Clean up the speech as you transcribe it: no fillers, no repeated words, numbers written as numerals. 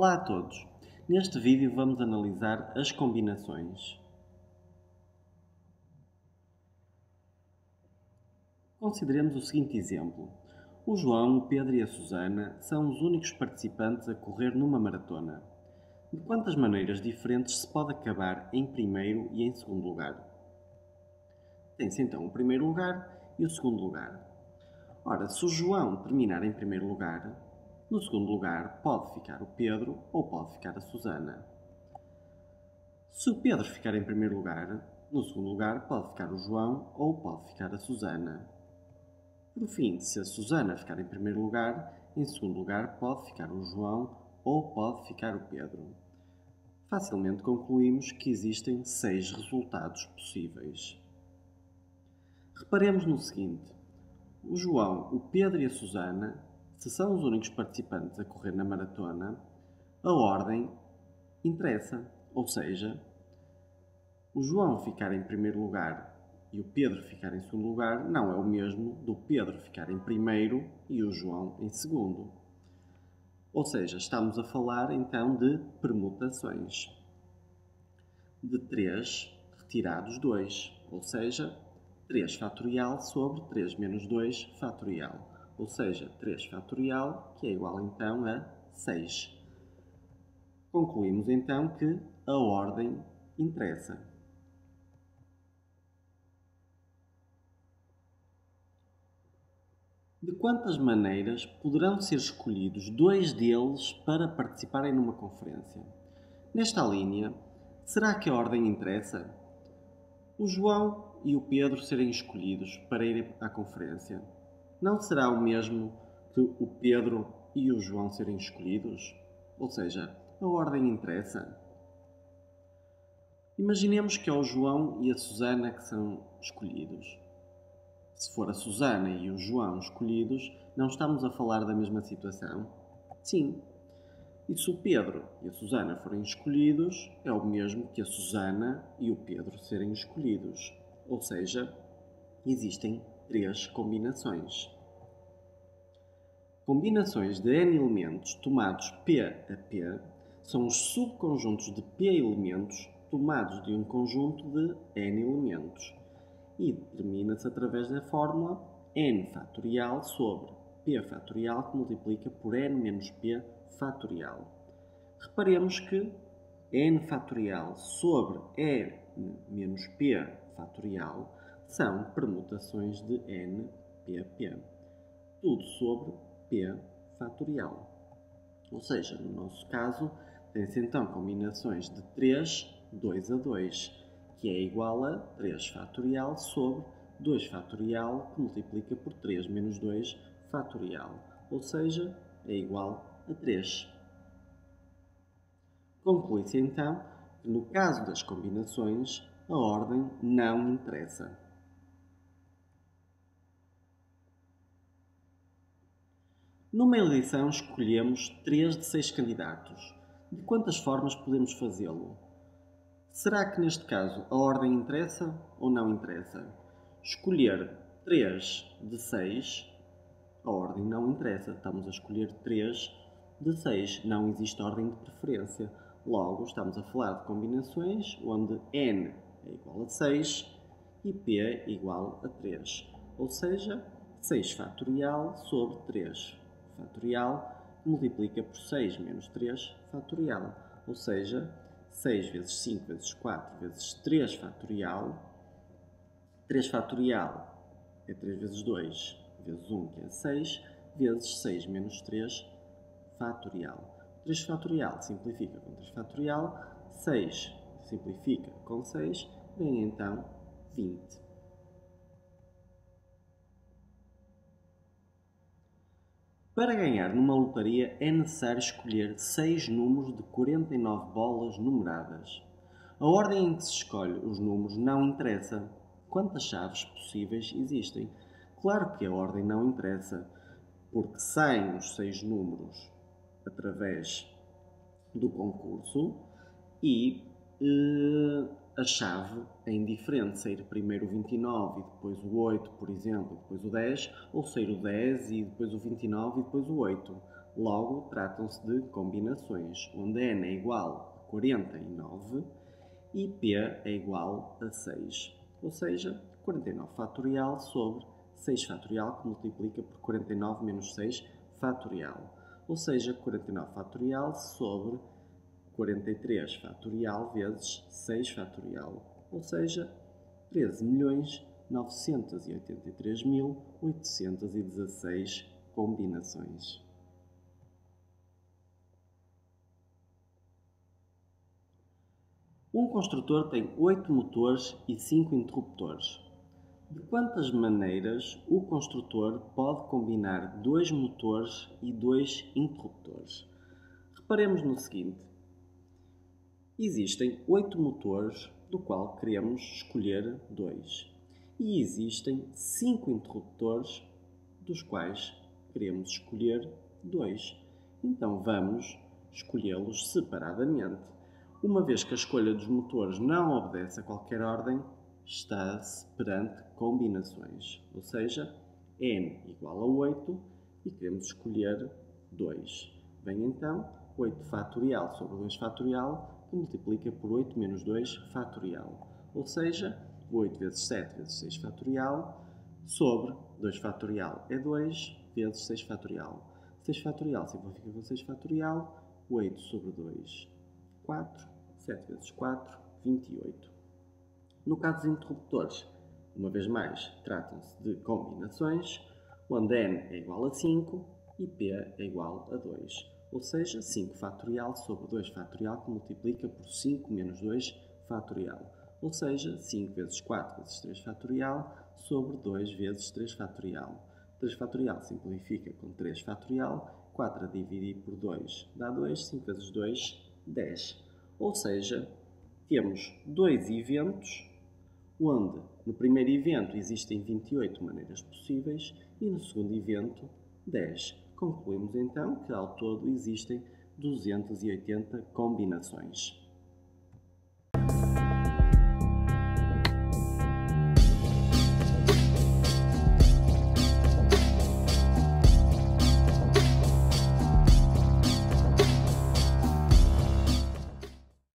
Olá a todos! Neste vídeo vamos analisar as combinações. Consideremos o seguinte exemplo. O João, o Pedro e a Susana são os únicos participantes a correr numa maratona. De quantas maneiras diferentes se pode acabar em primeiro e em segundo lugar? Tem-se então o primeiro lugar e o segundo lugar. Ora, se o João terminar em primeiro lugar, no segundo lugar pode ficar o Pedro ou pode ficar a Susana. Se o Pedro ficar em primeiro lugar, no segundo lugar pode ficar o João ou pode ficar a Susana. Por fim, se a Susana ficar em primeiro lugar, em segundo lugar pode ficar o João ou pode ficar o Pedro. Facilmente concluímos que existem 6 resultados possíveis. Reparemos no seguinte. O João, o Pedro e a Susana, se são os únicos participantes a correr na maratona, a ordem interessa, ou seja, o João ficar em primeiro lugar e o Pedro ficar em segundo lugar não é o mesmo do Pedro ficar em primeiro e o João em segundo. Ou seja, estamos a falar então de permutações. De 3 retirados 2, ou seja, 3 fatorial sobre 3 menos 2 fatorial. Ou seja, 3 fatorial, que é igual então a 6. Concluímos então que a ordem interessa. De quantas maneiras poderão ser escolhidos 2 deles para participarem numa conferência? Nesta linha, será que a ordem interessa? O João e o Pedro serem escolhidos para irem à conferência, não será o mesmo que o Pedro e o João serem escolhidos? Ou seja, a ordem interessa? Imaginemos que é o João e a Susana que são escolhidos. Se for a Susana e o João escolhidos, não estamos a falar da mesma situação? Sim. E se o Pedro e a Susana forem escolhidos, é o mesmo que a Susana e o Pedro serem escolhidos. Ou seja, existem 3 combinações. Combinações de n elementos tomados P a P são os subconjuntos de P elementos tomados de um conjunto de n elementos e determina-se através da fórmula n fatorial sobre P fatorial que multiplica por n menos P fatorial. Reparemos que n fatorial sobre n menos P fatorial são permutações de n P a P. Tudo sobre P fatorial. Ou seja, no nosso caso, tem-se então combinações de 3, 2 a 2, que é igual a 3 fatorial sobre 2 fatorial, que multiplica por 3 menos 2 fatorial. Ou seja, é igual a 3. Conclui-se então que no caso das combinações, a ordem não interessa. Numa eleição escolhemos 3 de 6 candidatos. De quantas formas podemos fazê-lo? Será que neste caso a ordem interessa ou não interessa? Escolher 3 de 6, a ordem não interessa. Estamos a escolher 3 de 6, não existe ordem de preferência. Logo, estamos a falar de combinações onde n é igual a 6 e p é igual a 3. Ou seja, 6 fatorial sobre 3 fatorial multiplica por 6 menos 3 fatorial. Ou seja, 6 vezes 5 vezes 4 vezes 3 fatorial. 3 fatorial é 3 vezes 2 vezes 1, que é 6, vezes 6 menos 3 fatorial. 3 fatorial simplifica com 3 fatorial, 6 simplifica com 6, vem então 20. Para ganhar numa lotaria é necessário escolher 6 números de 49 bolas numeradas. A ordem em que se escolhe os números não interessa. Quantas chaves possíveis existem? Claro que a ordem não interessa, porque saem os 6 números através do concurso e a chave é indiferente, sair primeiro o 29 e depois o 8, por exemplo, depois o 10, ou sair o 10 e depois o 29 e depois o 8. Logo, tratam-se de combinações, onde n é igual a 49 e p é igual a 6. Ou seja, 49 fatorial sobre 6 fatorial, que multiplica por 49 menos 6 fatorial. Ou seja, 49 fatorial sobre 43 fatorial vezes 6 fatorial. Ou seja, 13.983.816 combinações. Um construtor tem 8 motores e 5 interruptores. De quantas maneiras o construtor pode combinar 2 motores e 2 interruptores? Reparemos no seguinte. Existem 8 motores, do qual queremos escolher 2. E existem 5 interruptores, dos quais queremos escolher 2. Então vamos escolhê-los separadamente. Uma vez que a escolha dos motores não obedece a qualquer ordem, está-se perante combinações. Ou seja, n igual a 8 e queremos escolher 2. Vem então 8 fatorial sobre 2 fatorial, que multiplica por 8 menos 2 fatorial. Ou seja, 8 vezes 7 vezes 6 fatorial sobre 2 fatorial é 2 vezes 6 fatorial. 6 fatorial simplifica com 6 fatorial, 8 sobre 2, 4, 7 vezes 4, 28. No caso dos interruptores, uma vez mais, tratam-se de combinações, onde n é igual a 5 e p é igual a 2. Ou seja, 5 fatorial sobre 2 fatorial, que multiplica por 5 menos 2 fatorial. Ou seja, 5 vezes 4 vezes 3 fatorial sobre 2 vezes 3 fatorial. 3 fatorial simplifica com 3 fatorial, 4 a dividir por 2 dá 2, 5 vezes 2, 10. Ou seja, temos dois eventos, onde no primeiro evento existem 28 maneiras possíveis e no segundo evento 10. Concluímos então que ao todo existem 280 combinações.